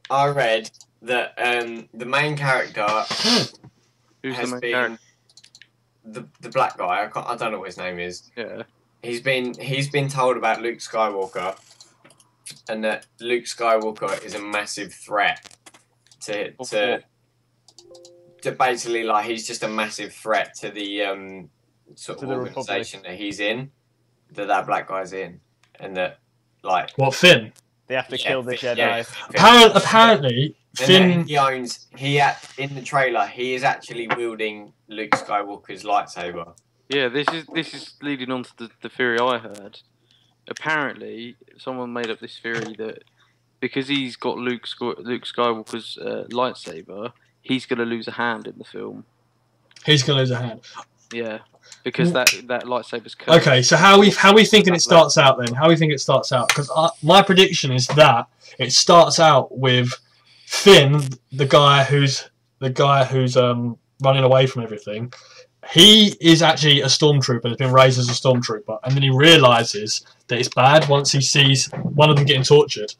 I read that the main character Who's has the main been character? the black guy. I don't know what his name is. Yeah. He's been told about Luke Skywalker, and that Luke Skywalker is a massive threat to basically, like, he's just a massive threat to the sort of organization that he's in, that black guy's in, and that, like, What, Finn? They have to kill the Jedi. Yeah, Apparently, Finn. In the trailer, he is actually wielding Luke Skywalker's lightsaber. Yeah, this is leading on to the theory I heard. Apparently, someone made up this theory that because he's got Luke Skywalker's lightsaber, he's going to lose a hand in the film. He's going to lose a hand. Yeah, because that lightsaber's cursed. Okay, so how we thinking it starts out then? How we think it starts out? Because my prediction is that it starts out with Finn, the guy who's running away from everything. He is actually a stormtrooper. Has been raised as a stormtrooper, and then he realizes that it's bad once he sees one of them getting tortured,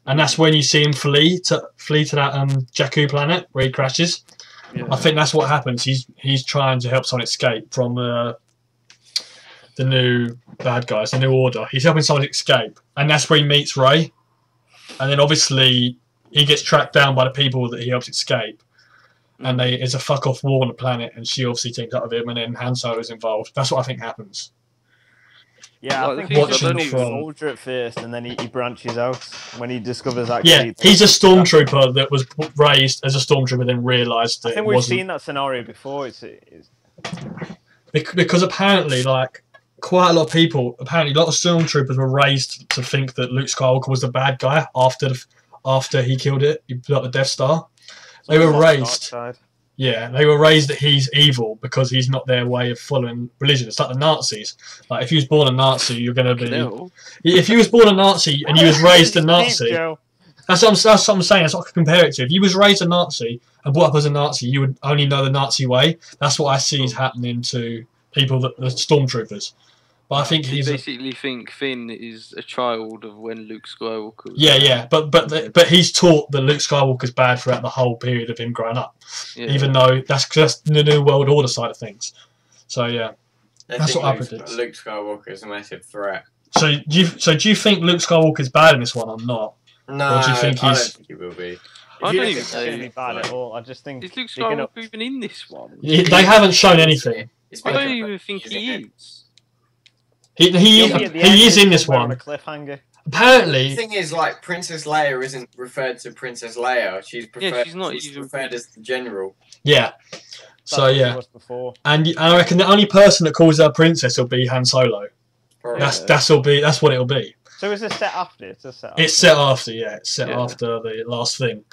and that's when you see him flee to that Jakku planet where he crashes. Yeah. I think that's what happens. He's trying to help someone escape from the new bad guys, the New Order. He's helping someone escape, and that's where he meets Rey, and then obviously he gets tracked down by the people that he helps escape. And it's a fuck-off war on the planet, and she obviously teams up with him, and then Han Solo is involved. That's what I think happens. Yeah, I think he's a soldier at first, and then he branches out when he discovers that. Yeah, he's a stormtrooper that was raised as a stormtrooper, then realised that I think we've seen that scenario before. Because apparently, like, quite a lot of people, apparently a lot of stormtroopers were raised to think that Luke Skywalker was the bad guy after he killed it. He blew up the Death Star. They were raised, yeah. They were raised that he's evil because he's not their way of following religion. It's like the Nazis. Like, if you was born a Nazi, you're gonna be. If you was born a Nazi and you was raised a Nazi, that's what I'm saying. That's what I can compare it to. If you was raised a Nazi and brought up as a Nazi, you would only know the Nazi way. That's what I see is happening to people that are stormtroopers. But I think you basically think Finn is a child of when Luke Skywalker was yeah. But he's taught that Luke Skywalker's bad throughout the whole period of him growing up. Yeah. Even though that's just the New World Order side of things. So yeah, that's what I predict. Luke Skywalker is a massive threat. So do you think Luke Skywalker's bad in this one or not? No, or do you think I don't think he will be. I don't even think he's bad at all. I just think is Luke Skywalker even in this one? They haven't shown anything. I don't even think he is. He is in this one. Apparently, the thing is, like, Princess Leia isn't referred to Princess Leia. She's referred as the General. Yeah. So yeah. And I reckon the only person that calls her princess will be Han Solo. That's what it'll be. So is it set after? It's set after. Yeah, it's set after the last thing.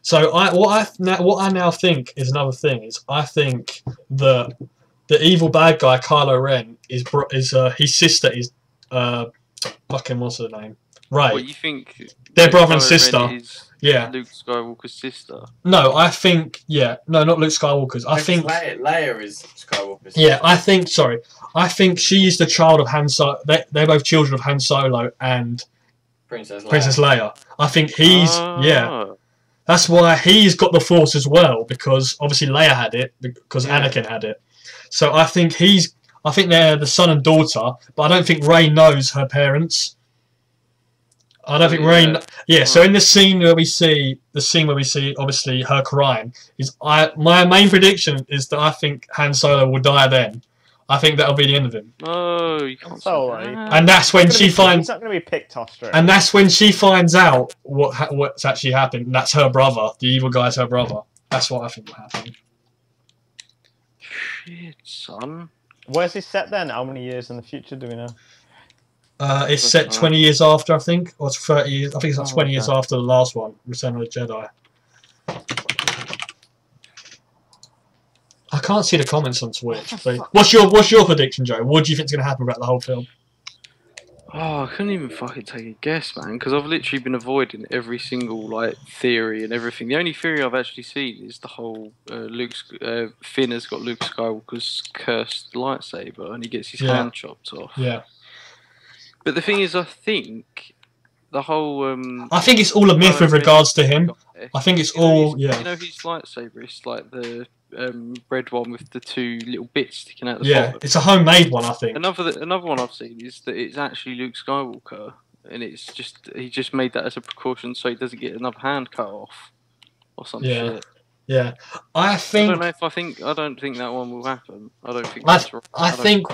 So what I now think is another thing is I think that the evil bad guy Kylo Ren is his sister is fucking what's her name? Rey. What you think? They're brother and sister. Yeah. Luke Skywalker's sister. No, I think no, not Luke Skywalker's. I think Leia is Skywalker's sister. Yeah, I think she's the child of Han Solo. They're both children of Han Solo and Princess Leia. I think he's That's why he's got the Force as well, because obviously Leia had it because Anakin had it. So I think they're the son and daughter, but I don't think Rey knows her parents. I don't think Rey. Yeah. So in the scene where we see obviously her crying, my main prediction is that I think Han Solo will die then. I think that'll be the end of him. Oh, you can't say that. And that's when she finds. It's not going to be picked off straight. And that's when she finds out what's actually happened. That's her brother. The evil guy's her brother. That's what I think will happen. Shit, son. Where's this set then? How many years in the future do we know? It's set 20 years after, I think, or 30 years. I think it's like 20 years after the last one, Return of the Jedi. I can't see the comments on Twitch. What's your prediction, Joe? What do you think is going to happen about the whole film? Oh, I couldn't even fucking take a guess, man, because I've literally been avoiding every single theory and everything. The only theory I've actually seen is the whole Finn has got Luke Skywalker's cursed lightsaber and he gets his hand chopped off. Yeah. But the thing is, I think the whole I think it's all a myth with regards to him. I think it's all You know his lightsaber. It's like the red one with the two little bits sticking out the bottom. It's a homemade one, I think. Another one I've seen is that it's actually Luke Skywalker, and it's just he just made that as a precaution so he doesn't get another hand cut off or some shit. Yeah, I don't know if I don't think that one will happen. I don't think. I think.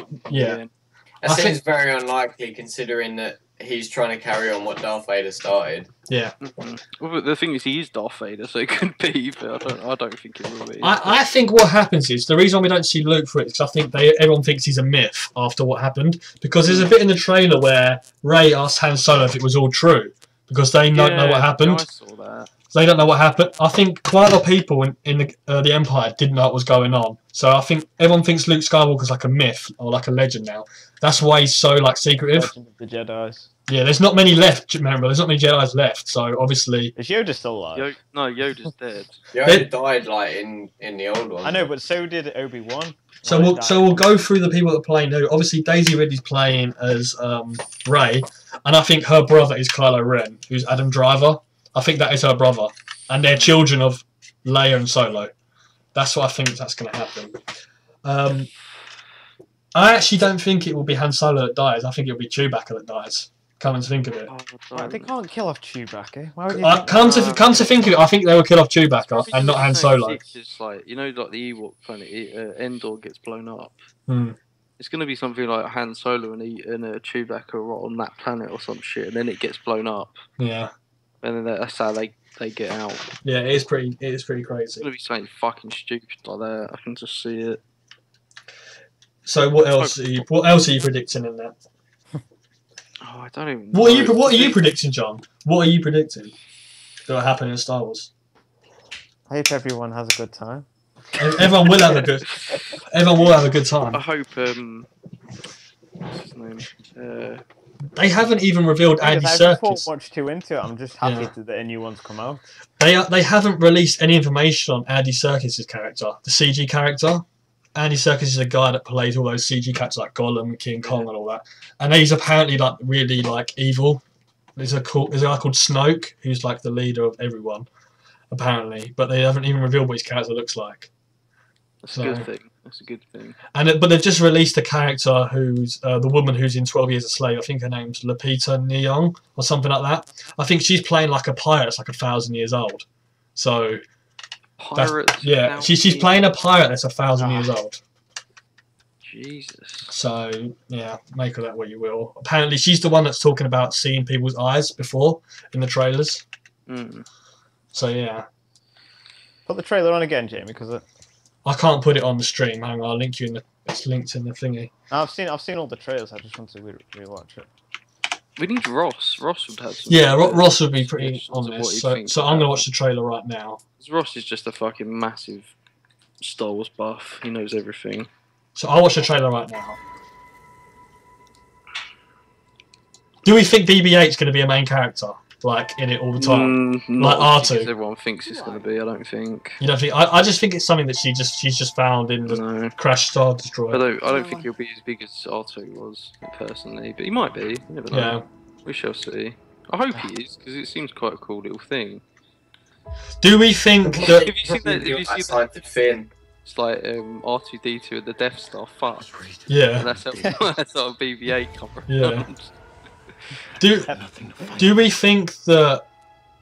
That seems very unlikely, considering that he's trying to carry on what Darth Vader started. Yeah. Well, but the thing is, he is Darth Vader, so it could be. But I don't think it will be. I think what happens is the reason we don't see Luke for it is because I think everyone thinks he's a myth after what happened. Because there's a bit in the trailer where Rey asks Han Solo if it was all true because they don't know what happened. I saw that. They don't know what happened. I think quite a lot of people in the Empire didn't know what was going on. So I think everyone thinks Luke Skywalker's like a myth or like a legend now. That's why he's so like secretive. Legend of the Jedis. Yeah, there's not many left. Remember, there's not many Jedis left. So obviously, is Yoda still alive? Yoda's dead. Yoda died like in the old one. I know, but so did Obi-Wan. So we'll go through the people that are playing now. Obviously, Daisy Ridley's playing as Rey, and I think her brother is Kylo Ren, who's Adam Driver. I think that is her brother, and they're children of Leia and Solo. That's what I think that's going to happen. I actually don't think it will be Han Solo that dies. I think it'll be Chewbacca that dies. Come to think of it. They can't kill off Chewbacca. Why would you come to think of it, I think they will kill off Chewbacca and not Han Solo. It's like, you know, like the Ewok planet, Endor gets blown up. Hmm. It's going to be something like Han Solo and Chewbacca are on that planet or some shit, and then it gets blown up. Yeah. And then that's how they get out. Yeah, it is pretty crazy. It's going to be something fucking stupid like that. I can just see it. So what else are you predicting in that? Oh, I don't even know. What are you predicting, John? What are you predicting that will happen in Star Wars? I hope everyone has a good time. Everyone will have a good time. I hope what's his name? They haven't even revealed Andy Serkis. I'm much too into it. I'm just happy that a new one's come out. They haven't released any information on Andy Serkis' character, the CG character. Andy Serkis is a guy that plays all those CG characters like Gollum, King Kong, and all that. And he's apparently like really like evil. There's a guy called Snoke who's like the leader of everyone, apparently. But they haven't even revealed what his character looks like. That's a good thing. That's a good thing. But they've just released a character who's the woman who's in 12 Years a Slave. I think her name's Lupita Nyong'o or something like that. I think she's playing like a pirate that's like 1,000 years old. So she's playing a pirate that's 1,000 years old. Jesus. So yeah, make of that what you will. Apparently, she's the one that's talking about seeing people's eyes before in the trailers. So yeah. Put the trailer on again, Jamie, because I can't put it on the stream. Hang on, I'll link you in the. It's linked in the thingy. I've seen all the trailers. I just want to rewatch it. We need Ross. Ross would have some. Yeah, Ross would be pretty on this. So I'm gonna watch the trailer right now. Ross is just a fucking massive Star Wars buff. He knows everything. So I'll watch the trailer right now. Do we think BB-8 is going to be a main character, like in it all the time, like R2? Everyone thinks it's going to be. I don't think. You don't think? I just think it's something that she's just found in the Crash Star Destroyer. I don't think he'll be as big as R2 was personally, but he might be. You never know. Yeah. We shall see. I hope he is, because it seems quite a cool little thing. Do we think that? Have you seen that? Have you seen that? Finn. It's like R2-D2 and the Death Star. Fuck. Yeah. And that's how BB-8 come around. Yeah. Do we think that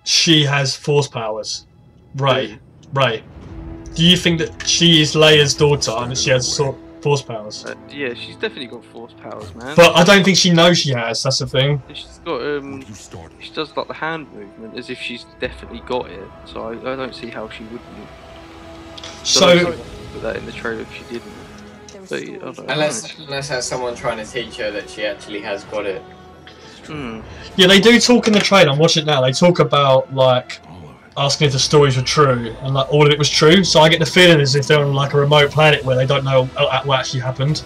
she has Force powers? Right. Do you think that she is Leia's daughter and that she has Force powers? Yeah, she's definitely got Force powers, man. But I don't think she knows she has. That's the thing. She's got she does like the hand movement as if she's definitely got it. So I don't see how she wouldn't. So put that in the trailer if she didn't. But, I don't unless there's someone trying to teach her that she actually has got it. Yeah, they do talk in the trailer. I'm watching it now. They talk about like asking if the stories were true, and like all of it was true. So I get the feeling as if they're on like a remote planet where they don't know what actually happened.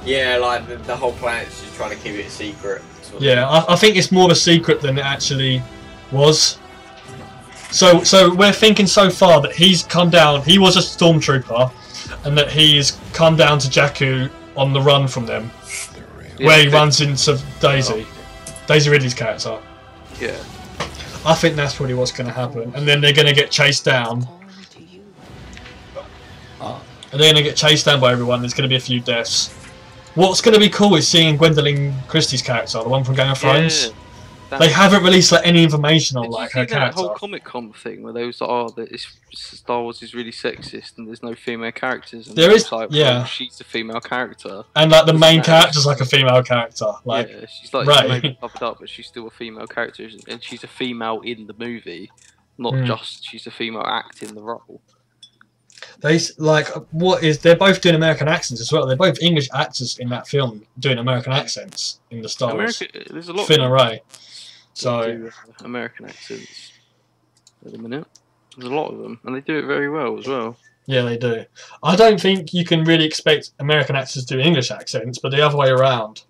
Yeah, like the whole planet's just trying to keep it a secret. Yeah, I think it's more of a secret than it actually was. So we're thinking so far that he's come down. He was a stormtrooper, and that he's come down to Jakku on the run from them, where he runs into Daisy Ridley's character. Yeah. I think that's probably what's going to happen, and then they're going to get chased down. And they're going to get chased down by everyone. There's going to be a few deaths. What's going to be cool is seeing Gwendolyn Christie's character, the one from Game of Thrones. They haven't released like any information on like her character. That whole Comic-Con thing where they was like, that Star Wars is really sexist and there's no female characters. And there is, like, yeah. well, she's a female character. And like the main character's like a female character. Like, yeah, she's like maybe covered up, but she's still a female character, and she's a female in the movie, not just she's a female acting the role. They like they're both doing American accents as well. They're both English actors in that film doing American accents in the Star Wars. There's a lot Finn and Ray. So American accents at the minute. There's a lot of them, and they do it very well as well. Yeah, they do. I don't think you can really expect American actors to do English accents, but the other way around.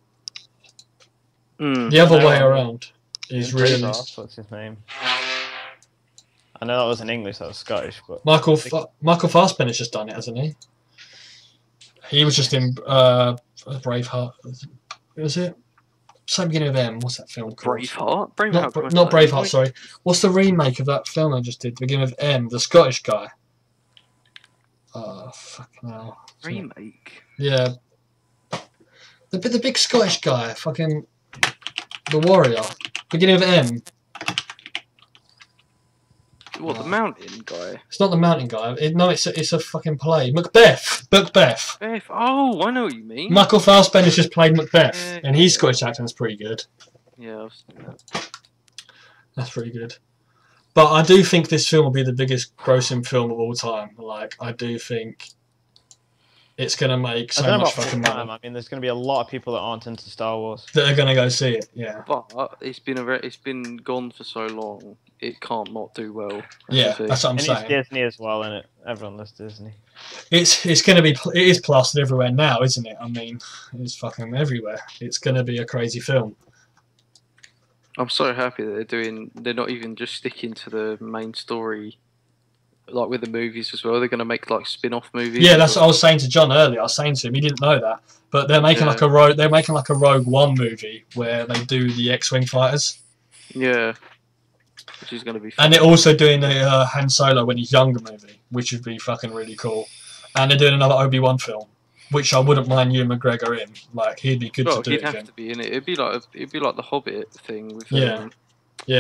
The other way around is really. What's his name? I know that wasn't English, that was Scottish, but Michael Fassbender's just done it, hasn't he? He was just in Braveheart. Was it? Same beginning of M. What's that film called? Braveheart? Not Braveheart, sorry. What's the remake of that film I just did? The beginning of M, the Scottish guy. Oh, fucking hell. Remake? Yeah. The big Scottish guy, fucking... The Warrior. Beginning of M. What, the mountain guy? It's not the mountain guy. No, it's a fucking play. Macbeth. Macbeth. Oh, I know what you mean. Michael Fassbender's just played Macbeth, and his Scottish accent's pretty good. Yeah, I've seen that. That's pretty good. But I do think this film will be the biggest grossing film of all time. Like, I do think it's going to make so much fucking money. I mean, there's going to be a lot of people that aren't into Star Wars that are going to go see it. Yeah. But it's been gone for so long. It can't not do well. Yeah, that's what I'm saying. It's Disney as well, isn't it? Everyone loves Disney. It's going to be. It is plastered everywhere now, isn't it? I mean, it's fucking everywhere. It's going to be a crazy film. I'm so happy that they're not even just sticking to the main story, like with the movies as well. They're going to make like spin-off movies. Yeah, that's what I was saying to John earlier. I was saying to him, he didn't know that, but they're making like a Rogue One movie where they do the X-wing fighters. Yeah. Which is going to be fun. And they're also doing a Han Solo when he's younger movie, which would be fucking really cool. And they're doing another Obi-Wan film, which I wouldn't mind Ewan McGregor in. Like, he'd be good to do it again. He'd have to be in it. It'd be like the Hobbit thing with yeah. What do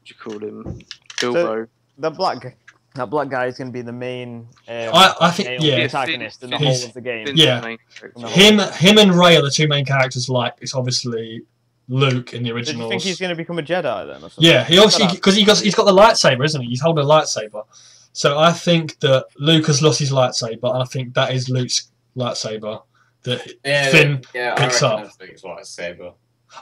you call him? Bilbo. So, that black guy is going to be the main I think protagonist in the whole of the game. Yeah. Him and Rey are the two main characters. Like, it's obviously Luke in the originals. Do you think he's going to become a Jedi then? Or something? Yeah, he obviously, because he's got the lightsaber, isn't he? He's holding a lightsaber. So I think that Luke has lost his lightsaber, and I think that is Luke's lightsaber that Finn picks up. That's Luke's lightsaber.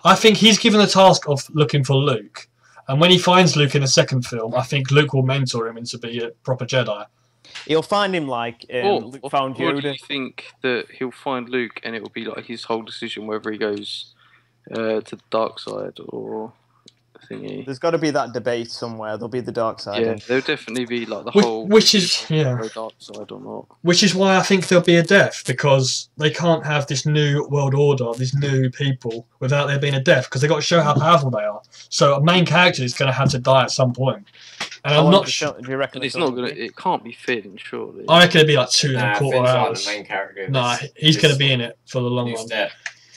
I think he's given the task of looking for Luke, and when he finds Luke in the second film, I think Luke will mentor him into be a proper Jedi. He'll find him like Luke found Yoda. Or do you think that he'll find Luke and it will be like his whole decision whether he goes to the dark side or thingy? There's got to be that debate somewhere. There'll be the dark side. Yeah, there'll definitely be like the whole. Which is dark side or not. Which is why I think there'll be a death, because they can't have this new world order, these new people, without there being a death, because they've got to show how powerful they are. So a main character is going to have to die at some point. And I'm not sure. Do you reckon it's not gonna? It can't be Finn, surely. I reckon it'll be like 2.25 hours. The main character. Nah, he's going to be in it for the long run.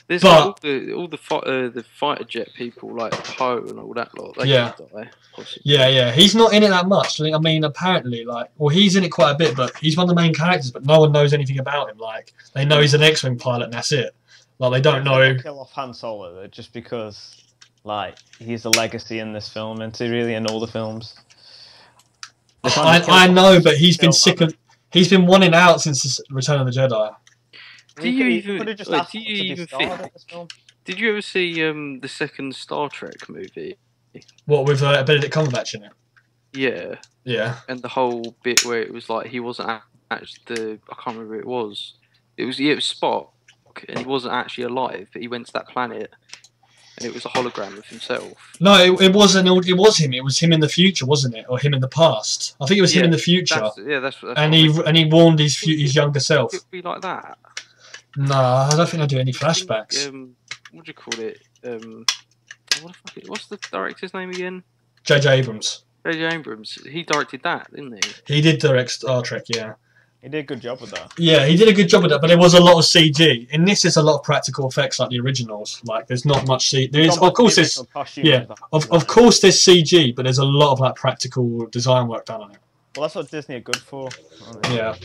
There's like all the fighter jet people like Poe and all that lot. They can die, possibly. Yeah. He's not in it that much. I mean, apparently, he's in it quite a bit, but he's one of the main characters. But no one knows anything about him. Like, they know he's an X-wing pilot, and that's it. Like, they don't know. Kill off Han Solo though, just because, like, he's a legacy in this film, and really in all the films. I know, but he's been sick of. He's been wanting out since Return of the Jedi. Did you ever see the second Star Trek movie? What, with Benedict Cumberbatch in it? Yeah. Yeah. And the whole bit where it was like he wasn't actually I can't remember who it was. It was Spock, and he wasn't actually alive, but he went to that planet, and it was a hologram of himself. No, it wasn't. It was him. It was him in the future, wasn't it, or him in the past? I think it was him in the future. That's and he warned his younger self. It would be like that. No, I don't think I do any flashbacks. What do you call it? What's the director's name again? J.J. Abrams. J.J. Abrams, he directed that, didn't he? He did direct Star Trek, yeah. He did a good job with that. Yeah, he did a good job with that, but there was a lot of CG. In this, there's a lot of practical effects like the originals. Like, there's not much CG. There is, of course, there's of course there's CG, but there's a lot of like practical design work done on it. Well, that's what Disney are good for. Yeah,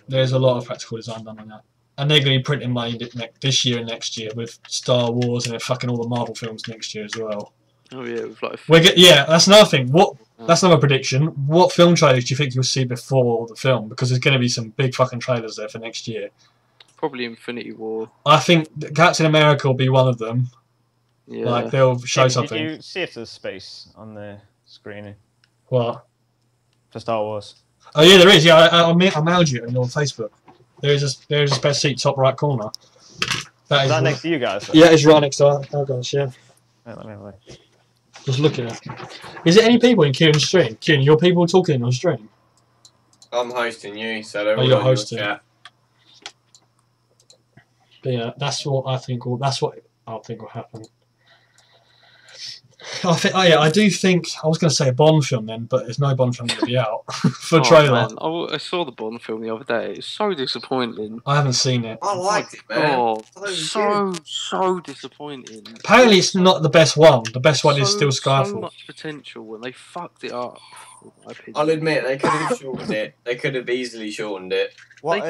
there's a lot of practical design done on that, and they're going to be printing money this year and next year with Star Wars and fucking all the Marvel films next year as well. Oh yeah, with like. Yeah, that's another thing. That's another prediction. What film trailers do you think you'll see before the film? Because there's going to be some big fucking trailers there for next year. Probably Infinity War. I think Captain America will be one of them. Yeah. Like, they'll show something. Did you see if there's space on the screening? What? For Star Wars. Oh yeah, there is. Yeah, I mailed you on Facebook. There is a spare seat top right corner. Is that next to you guys? Yeah, it's right next to our guys, yeah. Wait, let me have a look. Just looking at it. Is there any people in Kieran's stream? Kieran, your people talking on stream? I'm hosting you, so they're you're hosting. Chat. But yeah, that's what I think will happen. I do think I was going to say a Bond film then, but there's no Bond film going to be out for a trailer. Man. I saw the Bond film the other day. It's so disappointing. I haven't seen it. I liked it, man. Oh, so disappointing. Apparently, it's not the best one. The best one is still Skyfall. So much potential, and they fucked it up. In my opinion. I'll admit they could have shortened it. They could have easily shortened it. What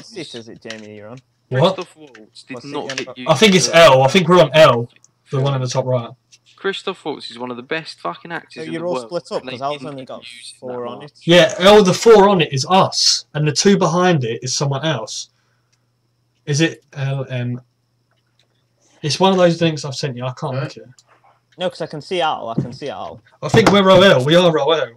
seat is it, Jamie? You're on? What? Christoph Waltz did not get used. I think it's L. I think we're on L. The one in the top right. Christoph Waltz is one of the best fucking actors in the world. You're all split up because Al's only got 4 on it. Yeah, the 4 on it is us, and the 2 behind it is someone else. Is it LM? It's one of those things I've sent you. I can't look it. No, because I can see Al. I think we're row L. We are row L.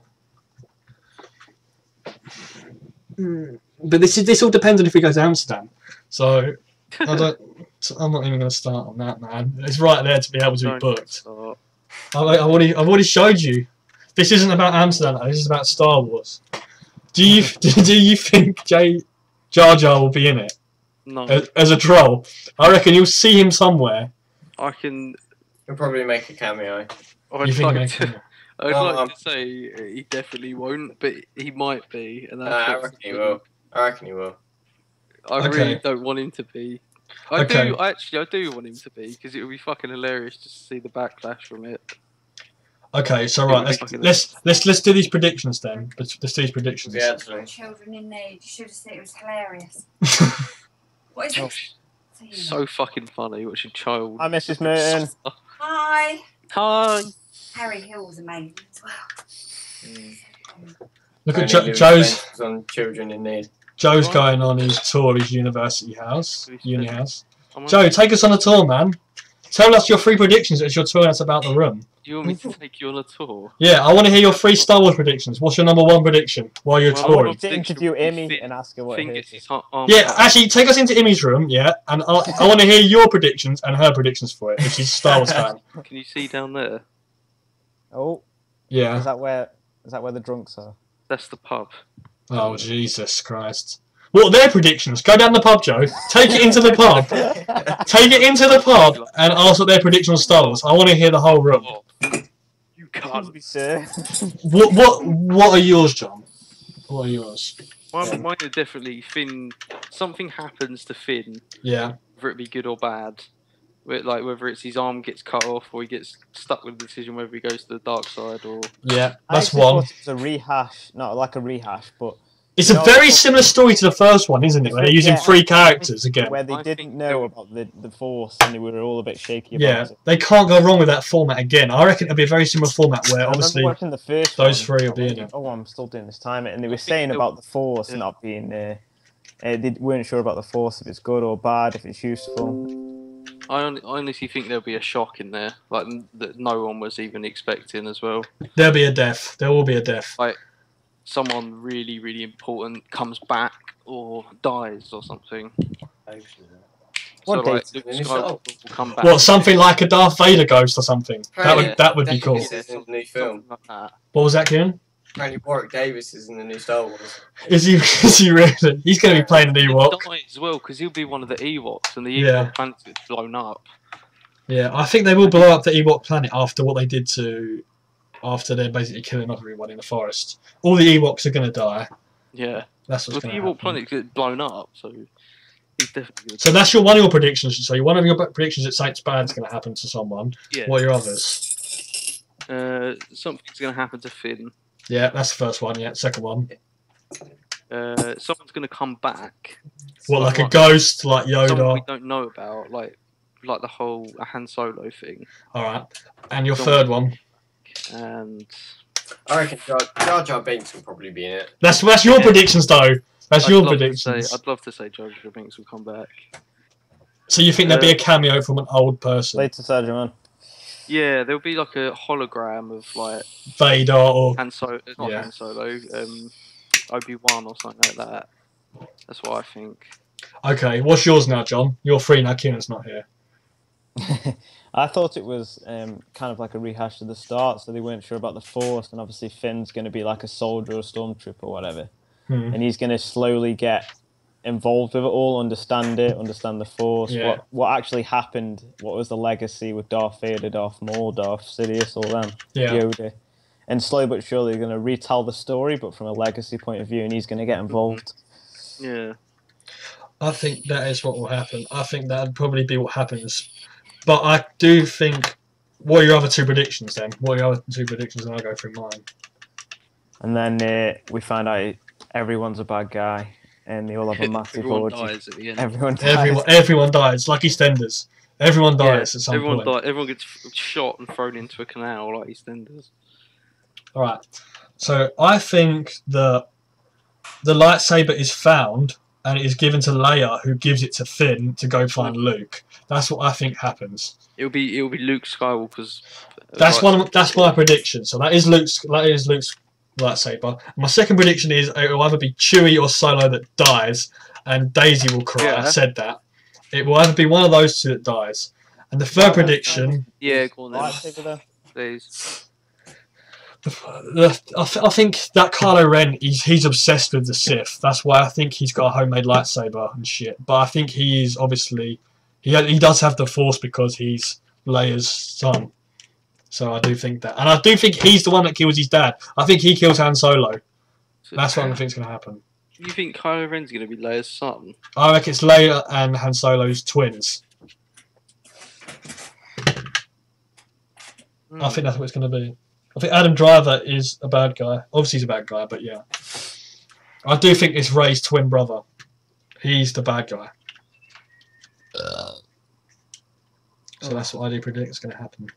But this all depends on if we go to Amsterdam. So I'm not even going to start on that, man. It's right there to be able to be booked. I've already showed you. This isn't about Amsterdam. This is about Star Wars. Do you think Jar Jar will be in it? No. As a troll, I reckon you'll see him somewhere. He'll probably make a cameo. I'd like to say he definitely won't, but he might be. And I reckon he will. I really don't want him to be. I do want him to be, because it would be fucking hilarious just to see the backlash from it. Okay, so right, let's do these predictions then. Let's do these predictions. Yeah, children in need. You should have seen it. It was hilarious. What is it? So fucking funny watching child. Hi, Mrs. Merton. Hi. Hi. Harry Hill was amazing as well. Look at Joe's on children in need. Joe's going on his tour of his uni house. Joe, take us on a tour, man. Tell us your 3 predictions as you're touring us about the room. You want me to take you on a tour? Yeah, I want to hear your 3 Star Wars predictions. What's your number 1 prediction while you're touring? I want to interview Amy and ask her what it is. Yeah, actually, take us into Amy's room, yeah, and I want to hear your predictions and her predictions for it, if she's a Star Wars fan. Can you see down there? Oh. Yeah. Is that where the drunks are? That's the pub. Oh, Jesus Christ. What are their predictions? Go down the pub, Joe. Take it into the pub. Take it into the pub and ask what their predictions on Star Wars. I want to hear the whole room. You can't be sir. What are yours, John? What are yours? Mine are definitely Finn. Something happens to Finn. Yeah. Whether it be good or bad. Like whether it's his arm gets cut off or he gets stuck with the decision whether he goes to the dark side or... Yeah, that's one. It's a rehash, not like a rehash, but... It's a very similar story to the first one, isn't it? Where they're using 3 characters again. Where they didn't know about the Force and they were all a bit shaky about it. They can't go wrong with that format again. I reckon it'll be a very similar format where obviously watching the first those 3 will be in it. Oh, I'm still doing this time. And they were saying about the Force not being... they weren't sure about the Force, if it's good or bad, if it's useful. I honestly think there'll be a shock in there, like that no one was even expecting as well. There'll be a death. There will be a death. Like someone really, really important comes back or dies or something. What so, like, Luke Skywalker will come back. What, something like a Darth Vader ghost or something? That would be cool. New film. Like that. What was that, Kieran? Apparently Warwick Davis is in the new Star Wars. Is he really? He's going to be playing an Ewok. He'll die as well, because he'll be one of the Ewoks, and the Ewok planet gets blown up. Yeah, I think they will blow up the Ewok planet after what they did to after they're basically killing off everyone in the forest. All the Ewoks are going to die. Yeah. That's what's Well, going the to Ewok happen. planet gets blown up, so he's definitely going So that's one of your predictions. So one of your predictions that Saints Bad's going to happen to someone. Yeah. What are your others? Something's going to happen to Finn. Yeah, that's the first one. Yeah, second one. Someone's going to come back. What, like a ghost, like Someone we Yoda? don't know about, like the whole Han Solo thing. All right. And your Someone- third one? And I reckon Jar Jar Binks will probably be in it. That's your predictions, though. That's your predictions. I'd love to say Jar Jar Binks will come back. So you think there'd be a cameo from an old person? Later, Sergio, man. Yeah, there'll be like a hologram of like Vader or... Han Solo, not Yeah. Han Solo, Obi-Wan or something like that. That's what I think. Okay, what's yours now, John? You're free now, Kieran's not here. I thought it was kind of like a rehash of the start, so they weren't sure about the Force, and obviously Finn's going to be like a soldier or stormtrooper or whatever, and he's going to slowly get involved with it all, understand the Force, Yeah. what actually happened, what was the legacy with Darth Vader, Darth Maul, Darth Sidious, all them, Yeah. Yoda, and slowly but surely they're going to retell the story, but from a legacy point of view, and he's going to get involved. Yeah. I think that is what will happen. I think that'd probably be what happens. But I do think... What are your other two predictions, then? What are your other two predictions, and I'll go through mine. And then we find out everyone's a bad guy, and they all have a massive Everyone orgy. dies at the end. Everyone dies. Everyone dies. Like EastEnders. Everyone dies at some point. Everyone gets shot and thrown into a canal like EastEnders. Alright. So I think the lightsaber is found and it is given to Leia, who gives it to Finn to go find Luke. That's what I think happens. It'll be Luke Skywalker's. That's my prediction. So that is Luke's lightsaber. My second prediction is it will either be Chewie or Solo that dies, and Daisy will cry. Yeah. I said that. It will either be one of those two that dies. And the third prediction... Yeah, go on then. Lightsaber there. Please. I think that Kylo Ren, he's obsessed with the Sith. That's why I think he's got a homemade lightsaber and shit. But I think he is obviously... He does have the Force because he's Leia's son. So I do think that. And I do think he's the one that kills his dad. I think he kills Han Solo. That's what I think is going to happen. You think Kylo Ren's going to be Leia's son? I reckon it's Leia and Han Solo's twins. I think that's what it's going to be. I think Adam Driver is a bad guy. Obviously he's a bad guy, but yeah. I do think it's Rey's twin brother. He's the bad guy. So that's what I do predict is going to happen.